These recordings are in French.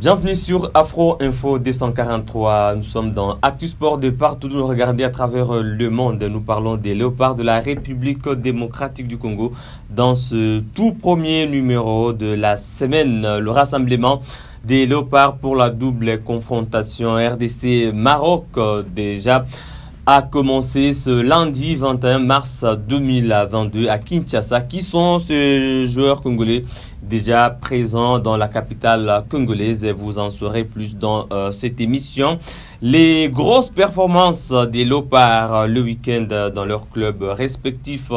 Bienvenue sur Afro Info 243. Nous sommes dans Actu Sport de partout nous regarder à travers le monde. Nous parlons des Léopards de la République démocratique du Congo dans ce tout premier numéro de la semaine. Le rassemblement des Léopards pour la double confrontation RDC-Maroc déjà a commencé ce lundi 21 mars 2022 à Kinshasa. Qui sont ces joueurs congolais déjà présents dans la capitale congolaise? Vous en saurez plus dans cette émission. Les grosses performances des Léopards le week-end dans leurs clubs respectifs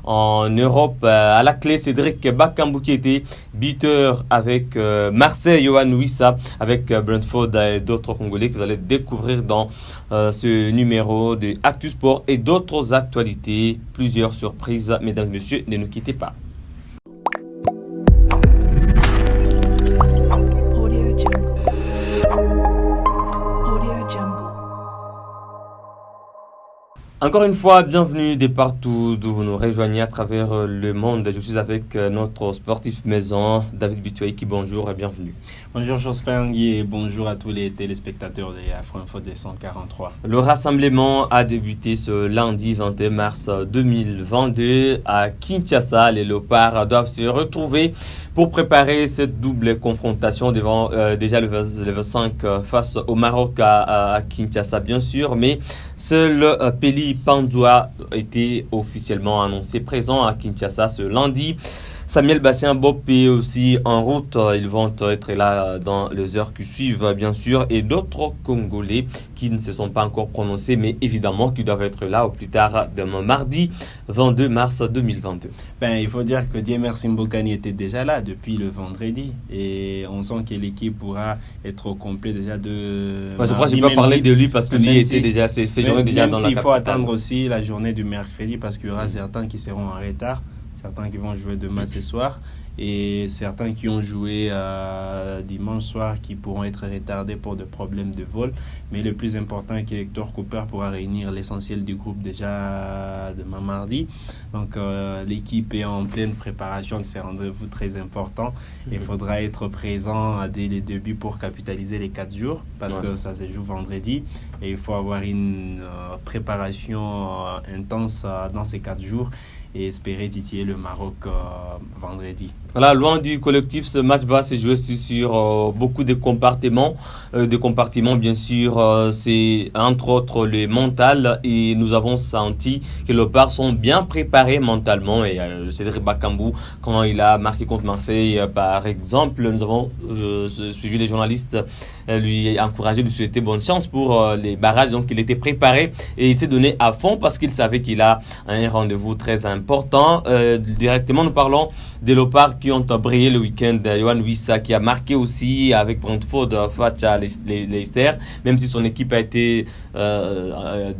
en Europe. À la clé, Cédric Bakambu qui était buteur avec Marseille, Yohan Wissa avec Brentford et d'autres Congolais que vous allez découvrir dans ce numéro de Actu Sport et d'autres actualités. Plusieurs surprises, mesdames et messieurs, ne nous quittez pas. Encore une fois, bienvenue de partout d'où vous nous rejoignez à travers le monde. Je suis avec notre sportif maison, David Bituaiki. Bonjour et bienvenue. Bonjour Jospin et bonjour à tous les téléspectateurs de Afro Info 243. Le rassemblement a débuté ce lundi 21 mars 2022 à Kinshasa. Les Léopards doivent se retrouver pour préparer cette double confrontation devant déjà le 25 face au Maroc à Kinshasa bien sûr, mais seul Peli Pandoua était officiellement annoncé présent à Kinshasa ce lundi. Samuel Bastien Bob est aussi en route. Ils vont être là dans les heures qui suivent, bien sûr. Et d'autres Congolais qui ne se sont pas encore prononcés, mais évidemment qui doivent être là au plus tard demain mardi 22 mars 2022. Il faut dire que Diemer Simbokani était déjà là depuis le vendredi. Et on sent que l'équipe pourra être au complet déjà de... c'est pourquoi je ne vais pas parler de lui parce que lui était déjà, ces journées déjà dans la capitale. Il faut attendre aussi la journée du mercredi parce qu'il y aura certains qui seront en retard. Certains qui vont jouer demain ce soir et certains qui ont joué dimanche soir qui pourront être retardés pour des problèmes de vol. Mais le plus important est qu'Hector Cooper pourra réunir l'essentiel du groupe déjà demain mardi. Donc l'équipe est en pleine préparation de ces rendez-vous très importants. Il faudra être présent dès les débuts pour capitaliser les 4 jours parce que ça se joue vendredi et il faut avoir une préparation intense dans ces 4 jours et espérer titiller le Maroc vendredi. Voilà, loin du collectif, ce match va se jouer sur beaucoup de compartiments. Bien sûr, c'est entre autres le mental et nous avons senti que les Léopards sont bien préparés mentalement. Et Cédric Bakambu, quand il a marqué contre Marseille, par exemple, nous avons suivi les journalistes, lui encouragé, lui souhaiter bonne chance pour les barrages. Donc il était préparé et il s'est donné à fond parce qu'il savait qu'il a un rendez-vous très important. Directement, nous parlons des Léopards qui ont brillé le week-end. Yohan Wissa qui a marqué aussi avec Brentford face à Leicester, même si son équipe a été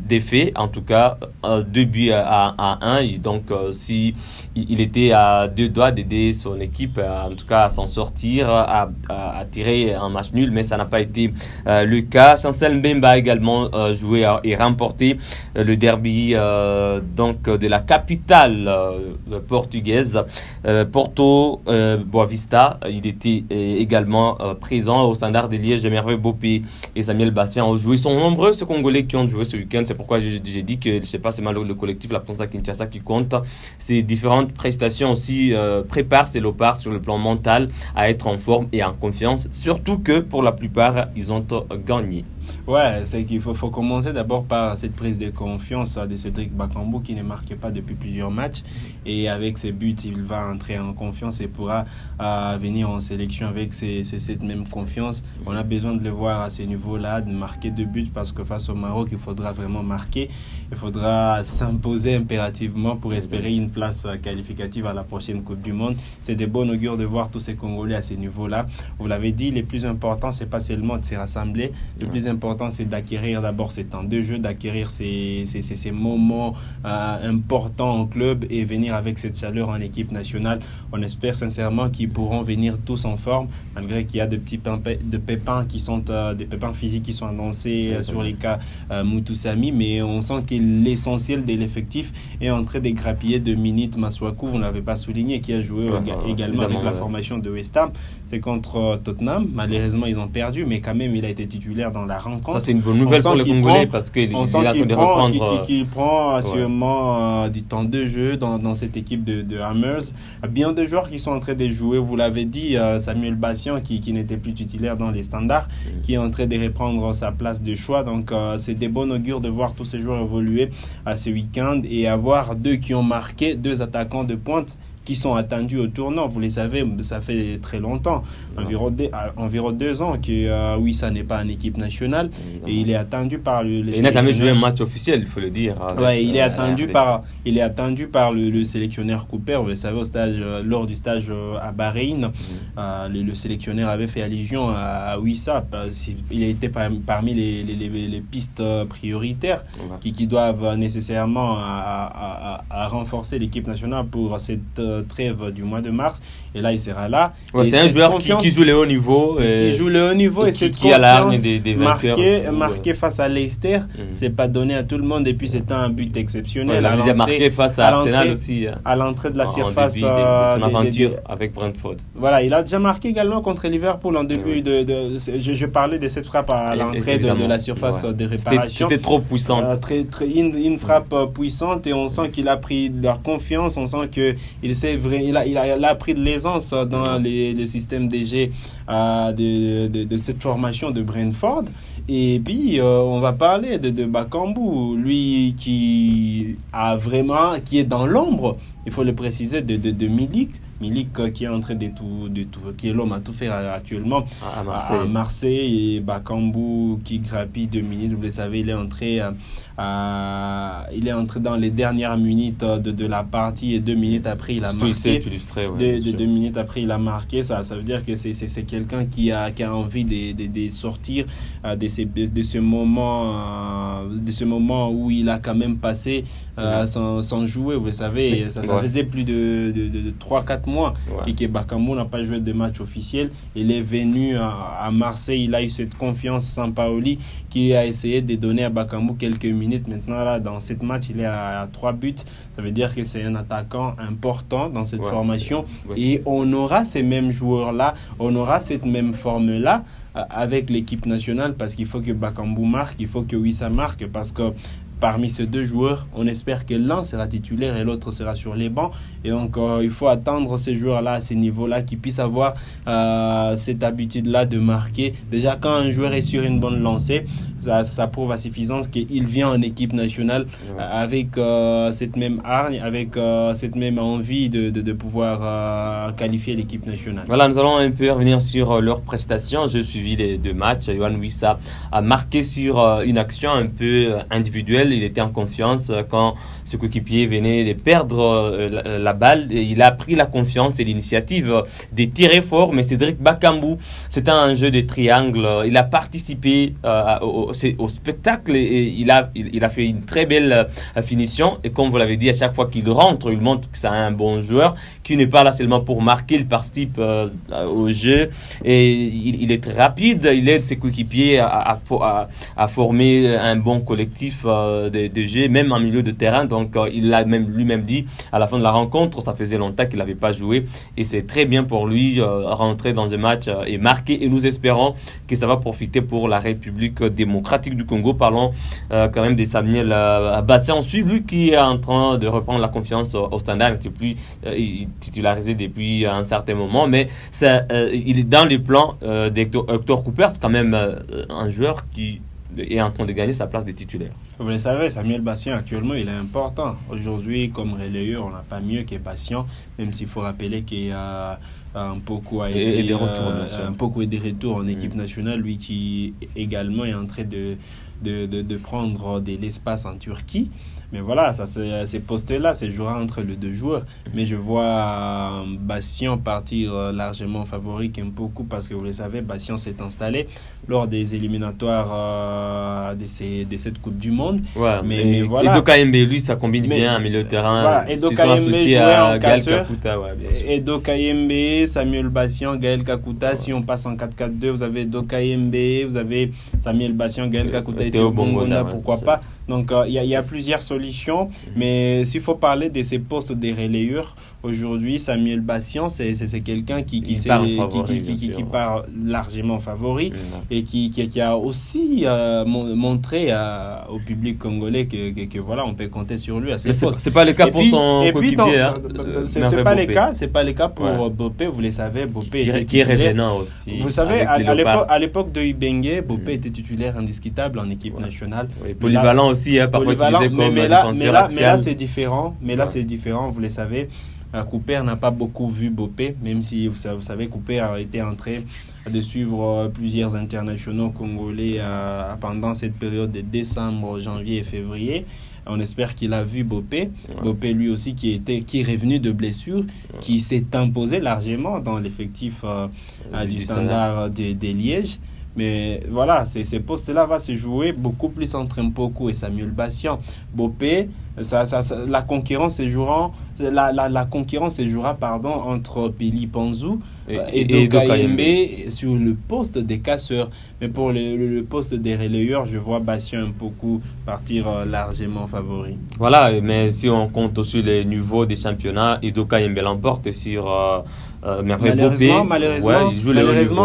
défait, en tout cas 2 buts à 1. Et donc, si il était à 2 doigts d'aider son équipe, en tout cas à s'en sortir, à tirer un match nul, mais ça n'a pas été le cas. Chancel Mbemba a également joué et remporté le derby donc de la capitale portugaise, Porto Boavista. Il était également présent au Standard de Liège. Merveille Bopé et Samuel Bastien ont joué. Ils sont nombreux ces Congolais qui ont joué ce week-end. C'est pourquoi j'ai dit que c'est pas seulement le collectif, la présence à Kinshasa qui compte. Ces différentes prestations aussi préparent ces Léopards sur le plan mental à être en forme et en confiance. Surtout que pour la plupart, ils ont gagné. Ouais, c'est qu'il faut commencer d'abord par cette prise de confiance de Cédric Bakambu qui ne marquait pas depuis plusieurs matchs et avec ses buts il va entrer en confiance et pourra venir en sélection avec cette même confiance. On a besoin de le voir à ce niveau-là, de marquer 2 buts parce que face au Maroc il faudra vraiment marquer, il faudra s'imposer impérativement pour espérer une place qualificative à la prochaine Coupe du Monde. C'est de bon augure de voir tous ces Congolais à ce niveau-là. Vous l'avez dit, le plus important c'est pas essentiellement de se rassembler. Le plus important, c'est d'acquérir d'abord ces temps de jeu, d'acquérir ces moments importants en club et venir avec cette chaleur en équipe nationale. On espère sincèrement qu'ils pourront venir tous en forme, malgré qu'il y a de petits pépins qui sont des pépins physiques qui sont annoncés sur les cas Moutoussamy, mais on sent que l'essentiel de l'effectif est en train de grappiller de minutes. Masuaku, vous ne l'avez pas souligné, qui a joué également avec la formation de West Ham. C'est contre Tottenham. Malheureusement, ils ont perdu, mais quand même, il a été titulaire dans la rencontre. Ça, c'est une bonne nouvelle pour les Congolais parce qu'il prend sûrement du temps de jeu dans cette équipe de Hammers. Bien de joueurs qui sont en train de jouer, vous l'avez dit, Samuel Bassian qui n'était plus titulaire dans les standards, qui est en train de reprendre sa place de choix. Donc, c'est des bons augures de voir tous ces joueurs évoluer à ce week-end et avoir deux qui ont marqué, deux attaquants de pointe qui sont attendus au tournant. Vous les savez, ça fait très longtemps, environ 2 ans que Wissa n'est pas en équipe nationale. Évidemment. Et il est attendu par il n'a jamais joué un match officiel, il faut le dire. Il est attendu par le sélectionneur Cooper. Vous le savez, lors du stage à Bahreïn, le sélectionneur avait fait allusion à Wissa. Il a été parmi les pistes prioritaires qui doivent nécessairement à renforcer l'équipe nationale pour cette trêve du mois de mars, et là il sera là. C'est un joueur qui joue le haut niveau, qui joue le haut niveau, et cette qui a l'arme des marqué face à Leicester, c'est pas donné à tout le monde, et puis c'est un but exceptionnel. Il a marqué face à Arsenal aussi à l'entrée de la surface de son aventure avec Brentford. Voilà, il a déjà marqué également contre Liverpool en début je parlais de cette frappe à l'entrée de la surface de réparation. C'était trop puissante, une frappe puissante, et on sent qu'il a pris de la confiance, on sent que il a pris de l'aisance dans le système DG de cette formation de Brentford. Et puis, on va parler de Bakambu, lui qui est dans l'ombre, il faut le préciser, de Milik, qui est en train qui est l'homme à tout faire actuellement à Marseille, et Bakambu qui grappille 2 minutes. Vous le savez, il est entré dans les dernières minutes de la partie, et 2 minutes après il a marqué. 2 minutes après il a marqué. Ça veut dire que c'est quelqu'un qui a envie de sortir de ce moment où il a quand même passé sans jouer. Vous le savez, ça faisait plus de 3-4 mois que Bakambu n'a pas joué de match officiel. Il est venu à Marseille, il a eu cette confiance Sampaoli qui a essayé de donner à Bakambu quelques minutes. Maintenant, là, dans cette match, il est à 3 buts. Ça veut dire que c'est un attaquant important dans cette formation. Et on aura ces mêmes joueurs-là, on aura cette même forme-là avec l'équipe nationale, parce qu'il faut que Bakambu marque, il faut que Wissa marque, parce que parmi ces 2 joueurs, on espère que l'un sera titulaire et l'autre sera sur les bancs. Et donc, il faut attendre ces joueurs-là à ces niveaux-là qui puissent avoir cette habitude-là de marquer. Déjà, quand un joueur est sur une bonne lancée, ça prouve à suffisance qu'il vient en équipe nationale avec cette même hargne, avec cette même envie de pouvoir qualifier l'équipe nationale. Voilà, nous allons un peu revenir sur leurs prestations. J'ai suivi les 2 matchs. Yohan Wissa a marqué sur une action un peu individuelle. Il était en confiance quand ses coéquipiers venaient de perdre la balle. Et il a pris la confiance et l'initiative de tirer fort. Mais Cédric Bakambu, c'était un jeu de triangle. Il a participé au spectacle et il a fait une très belle finition. Et comme vous l'avez dit, à chaque fois qu'il rentre, il montre que c'est un bon joueur, qui n'est pas là seulement pour marquer, il participe au jeu. Et il est très rapide. Il aide ses coéquipiers à former un bon collectif de jeu, même en milieu de terrain. Donc il l'a lui-même dit à la fin de la rencontre, ça faisait longtemps qu'il n'avait pas joué et c'est très bien pour lui rentrer dans un match et marquer, et nous espérons que ça va profiter pour la République démocratique du Congo. Parlons quand même de Samuel Bassian, lui qui est en train de reprendre la confiance au Standard. Il n'était plus titularisé depuis un certain moment, mais il est dans les plans d'Hector Cooper. C'est quand même un joueur qui est en train de gagner sa place de titulaire. Vous le savez, Samuel Bassian, actuellement, il est important. Aujourd'hui, comme relayeur, on n'a pas mieux que Bassian, même s'il faut rappeler que Mpoko a Et été des retours, bien sûr. Mpoko est des retours en équipe nationale, lui qui également est en train de prendre de l'espace en Turquie. Mais voilà, ces postes-là, c'est jouera entre les deux joueurs. Mais je vois Bastien partir largement favori Mpoko parce que vous le savez, Bastien s'est installé lors des éliminatoires de cette Coupe du Monde. Ouais, mais voilà. Edo Kayembe, lui, ça combine bien en milieu de terrain. Voilà, Edo Ils sont Kayembe associés jouait à en Gaël casseur. Kakuta. Ouais, bien sûr. Edo Kayembe, Samuel Bastien, Gaël Kakuta. Ouais. Si on passe en 4-4-2, vous avez Edo Kayembe, vous avez Samuel Bastien, Gaël Kakuta et Théo Bongonda, pourquoi pas. Donc, il y a plusieurs solutions. Mais s'il faut parler de ces postes des relayeurs, aujourd'hui, Samuel Bastien, c'est quelqu'un qui part largement favori et qui a aussi montré au public congolais que voilà, on peut compter sur lui à ses postes. C'est pas le cas pour son coéquipier. C'est pas le cas pour Bopé, vous le savez. Bopé qui est revenant aussi. Vous savez, à l'époque de Ibengue, Bopé était titulaire indiscutable en équipe nationale. Polyvalent aussi, parfois utilisé comme défenseur axial. Mais là, c'est différent. C'est différent, vous le savez. Cooper n'a pas beaucoup vu Bopé, même si vous savez, Cooper a été en train de suivre plusieurs internationaux congolais pendant cette période de décembre, janvier et février. On espère qu'il a vu Bopé. Bopé, lui aussi, qui est revenu de blessure, qui s'est imposé largement dans l'effectif du Standard de Liège. Mais voilà, ces postes-là vont se jouer beaucoup plus entre Mpoko et Samuel Bastien. Bopé, la concurrence se jouera entre Pili Panzou et Edo Kayembe sur le poste des casseurs. Mais pour le poste des relayeurs, je vois Bastien Mpoko partir largement favori. Voilà, mais si on compte aussi les niveaux des championnats, Edo Kayembe l'emporte sur malheureusement,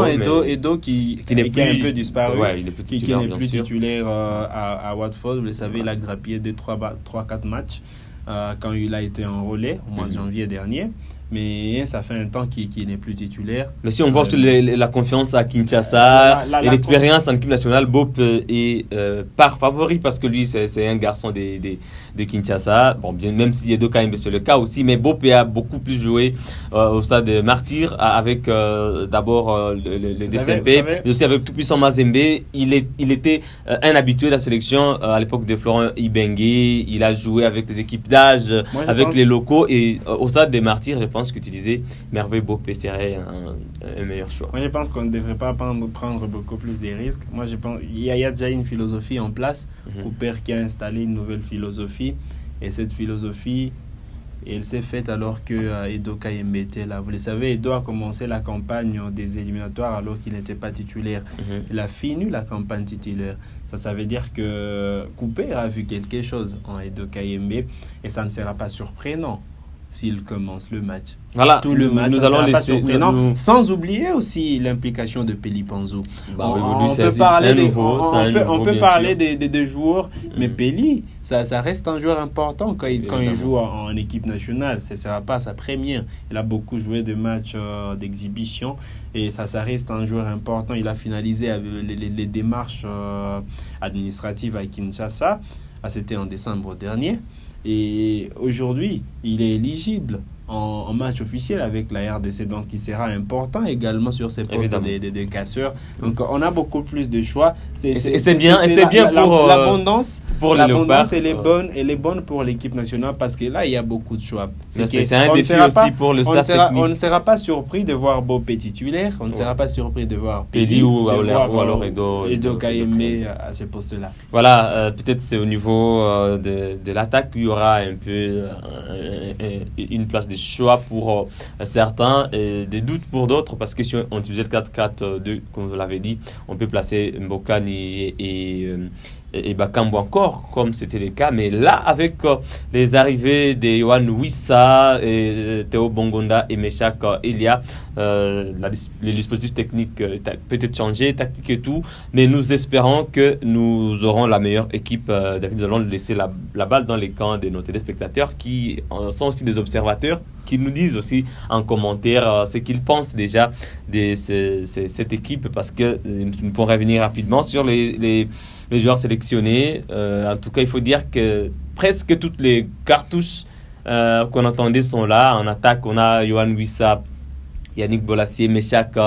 Edo qui a un peu disparu, qui n'est plus titulaire à Watford. Vous le savez, il a grappillé 3-4 matchs quand il a été enrôlé au mois de janvier dernier. Mais ça fait un temps qu'il n'est plus titulaire. Mais si on voit la confiance à Kinshasa et l'expérience en équipe nationale, Bop est par favori parce que lui, c'est un garçon de Kinshasa. Bon, bien, même si Edo Kayembe, c'est le cas aussi, mais Bop a beaucoup plus joué au stade de Martyr avec d'abord le DCMP, mais aussi avec tout-puissant Mazembe. Il était un habitué de la sélection à l'époque de Florent Ibengue. Il a joué avec des équipes d'âge, avec les locaux, et au stade de Martyr, je pense que tu disais Merveille Bopé serait un meilleur choix. Moi, je pense qu'on ne devrait pas prendre beaucoup plus de risques. Moi, je pense il y a déjà une philosophie en place. Cooper qui a installé une nouvelle philosophie. Et cette philosophie, elle s'est faite alors que Edo Kayembe était là. Vous le savez, Edo a commencé la campagne des éliminatoires alors qu'il n'était pas titulaire. Il a fini la campagne titulaire. Ça veut dire que Cooper a vu quelque chose en Edo Kayembe et ça ne sera pas surprenant s'il commence le match. Voilà, tout le match, nous allons laisser sans oublier aussi l'implication de Pili Panzou. On peut parler des joueurs, mais Peli, ça reste un joueur important quand il joue en équipe nationale. Ce ne sera pas sa première. Il a beaucoup joué de matchs d'exhibition et ça reste un joueur important. Il a finalisé les démarches administratives à Kinshasa. C'était en décembre dernier. Et aujourd'hui, il est éligible en match officiel avec la RDC, donc il sera important également sur ces postes des casseurs. Donc on a beaucoup plus de choix. C'est bien pour l'abondance. L'abondance elle est bonne pour l'équipe nationale parce que là il y a beaucoup de choix. C'est un défi aussi pour le staff technique. On ne sera pas surpris de voir Bopé titulaire. On ne sera pas surpris de voir Peli ou alors Edo Kayembe à ce poste-là. Voilà, peut-être c'est au niveau de l'attaque qu'il y aura un peu une place de choix pour certains et des doutes pour d'autres, parce que si on utilisait le 4-4-2 comme vous l'avez dit, on peut placer Mbokani et Bakambu encore comme c'était le cas, mais là avec les arrivées de Yohan Wissa et Théo Bongonda et Meshak Elia, le dispositif technique peut être changé, tactique et tout, mais nous espérons que nous aurons la meilleure équipe. David, nous allons laisser la balle dans les camps de nos téléspectateurs qui sont aussi des observateurs, qui nous disent aussi en commentaire ce qu'ils pensent déjà de cette équipe, parce que nous pourrons revenir rapidement sur les joueurs sélectionnés. En tout cas, il faut dire que presque toutes les cartouches qu'on entendait sont là. En attaque, on a Yohan Wissa Yannick Bolassier, Meshak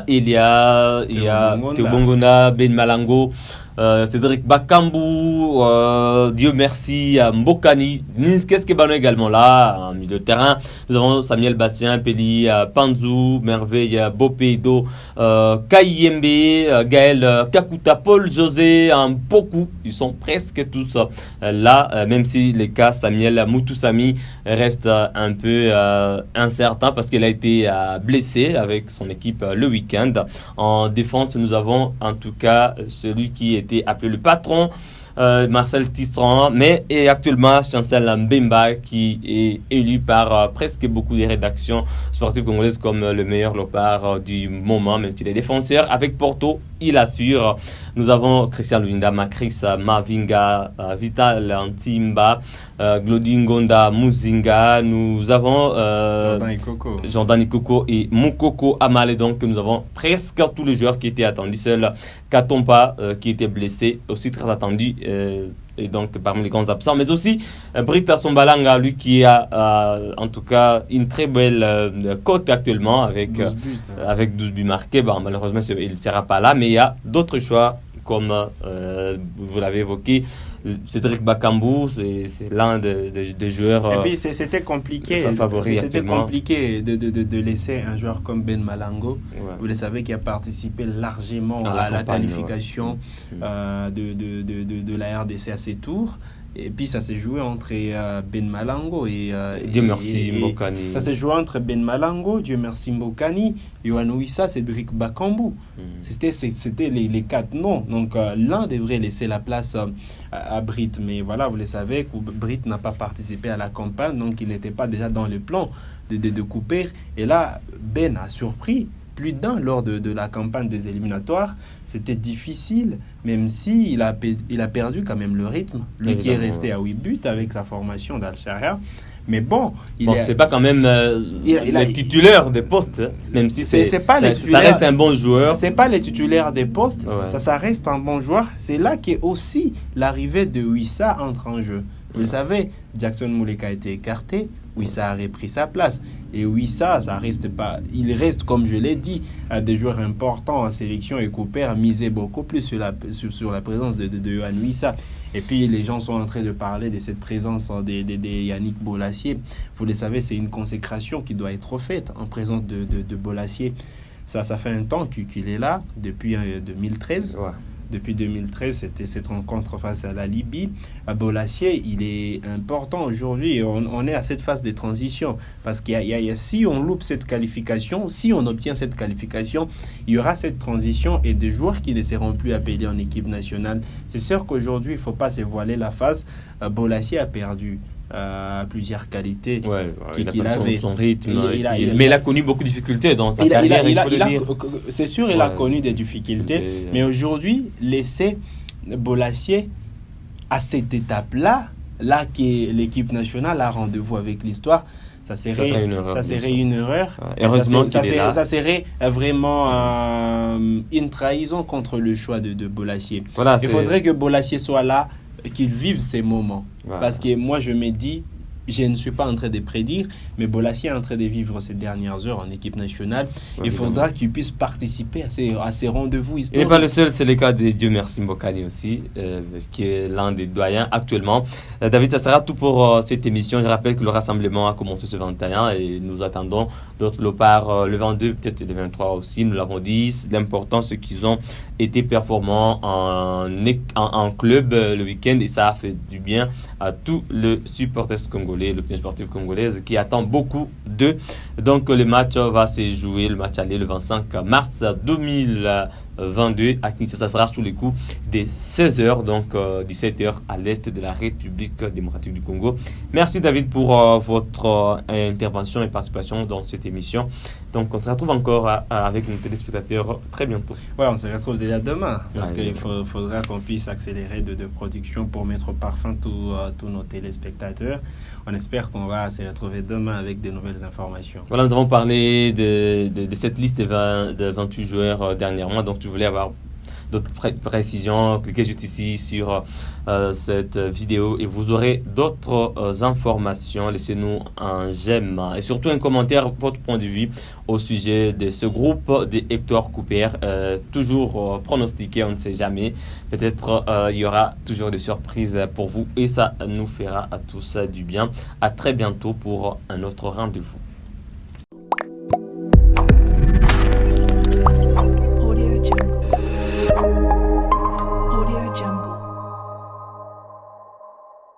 Elia, il y a Teobongona, Ben Malango, Cédric Bakambu, Dieu merci, Mbokani, Ninskes Kebano également là, en milieu de terrain. Nous avons Samuel Bastien, Peli, Panzou, Merveille, Bopedo, Kayembe, Gaël Kakuta, Paul José, Mpoku. Ils sont presque tous là, même si les cas Samuel Moutoussami reste un peu incertain parce qu'il a été blessé avec son équipe le week-end. En défense, nous avons en tout cas celui qui était appelé le patron, Marcel Tistran, mais est actuellement Chancel Mbemba qui est élu par presque beaucoup des rédactions sportives congolaises comme le meilleur lopard du moment, même s'il est défenseur. Avec Porto, il assure. Nous avons Christian Luinda, Macris, Mavinga, Vital Antimba, Glodingonda, Muzinga. Nous avons Jordan Ikoko et Mukoko Amale. Donc nous avons presque tous les joueurs qui étaient attendus. Seul Katompa qui était blessé, aussi très attendu. Et donc parmi les grands absents, mais aussi Brita Sombalanga, lui qui a en tout cas une très belle cote actuellement avec 12 buts marqués. Bon, malheureusement il ne sera pas là, mais il y a d'autres choix comme vous l'avez évoqué, Cédric Bakambu, c'est l'un des joueurs et puis c'était compliqué de laisser un joueur comme Ben Malango, vous le savez, qui a participé largement à la qualification de la RDC à ses tours. Et puis ça s'est joué entre Ben Malango et Dieu merci Mbokani. Ça s'est joué entre Ben Malango, Dieu merci Mbokani, Yohan Wissa, Cédric Bakambu. C'était les quatre noms. Donc l'un devrait laisser la place à Brit. Mais voilà, vous le savez, Brit n'a pas participé à la campagne, donc il n'était pas déjà dans le plan de couper. Et là, Ben a surpris plus d'un lors de la campagne des éliminatoires. C'était difficile, même si il a perdu quand même le rythme. Lui qui est resté à 8 buts avec sa formation d'Al-Sharia. Mais bon, c'est pas quand même le titulaire des postes, hein, même si ça reste un bon joueur. C'est pas les titulaires des postes, ça reste un bon joueur. C'est là que aussi l'arrivée de Wissa entre en jeu. Vous savez, Jackson Mouleka a été écarté, Wissa a repris sa place. Et Wissa, il reste, comme je l'ai dit, des joueurs importants en sélection, et Cooper a misé beaucoup plus sur la présence de Yohan Wissa. Et puis les gens sont en train de parler de cette présence de Yannick Bolassier. Vous le savez, c'est une consécration qui doit être faite en présence de Bolassier. Ça fait un temps qu'il est là, depuis 2013. Ouais. Depuis 2013, c'était cette rencontre face à la Libye. À Bolassier, il est important aujourd'hui. On est à cette phase de transition. Parce que si on loupe cette qualification, si on obtient cette qualification, il y aura cette transition et des joueurs qui ne seront plus appelés en équipe nationale. C'est sûr qu'aujourd'hui, il ne faut pas se voiler la face. Bolassier a perdu plusieurs qualités qu'il avait. Son rythme. Mais il a connu beaucoup de difficultés dans sa carrière, c'est sûr, il a connu des difficultés. Mais aujourd'hui, laisser Bolassier à cette étape-là, là que l'équipe nationale a rendez-vous avec l'histoire, ça serait une erreur. Heureusement ça serait vraiment une trahison contre le choix de Bolassier. Il faudrait que Bolassier soit là, qu'il vive ces moments. Parce que moi, je me dis, je ne suis pas en train de prédire, mais Bolassier est en train de vivre ces dernières heures en équipe nationale. Il faudra qu'il puisse participer à ces rendez-vous historiques. Il n'est pas le seul, c'est le cas de Dieu merci Mbokani aussi, qui est l'un des doyens actuellement. David, ça sera tout pour cette émission. Je rappelle que le rassemblement a commencé ce 21 et nous attendons d'autres lopards le 22, peut-être le 23 aussi. Nous l'avons dit, l'important c'est qu'ils ont été performants en club le week-end, et ça a fait du bien à tout le supporter congolais, l'opinion sportive congolaise qui attend beaucoup d'eux. Donc le match va se jouer, le match aller le 25 mars 2022 à Kinshasa. Ça sera sous les coups des 16h, donc 17h à l'est de la République démocratique du Congo. Merci David pour votre intervention et participation dans cette émission. Donc on se retrouve encore avec nos téléspectateurs très bientôt. Ouais, on se retrouve déjà demain parce qu'il faudra qu'on puisse accélérer de production pour mettre au parfum tous nos téléspectateurs. On espère qu'on va se retrouver demain avec de nouvelles informations. Voilà, nous avons parlé de cette liste de 28 joueurs dernièrement. Donc tu voulais avoir d'autres précisions, cliquez juste ici sur cette vidéo et vous aurez d'autres informations. Laissez-nous un j'aime et surtout un commentaire, votre point de vue au sujet de ce groupe de Hector Cooper. Toujours pronostiqué, on ne sait jamais. Peut-être il y aura toujours des surprises pour vous et ça nous fera à tous du bien. À très bientôt pour un autre rendez-vous.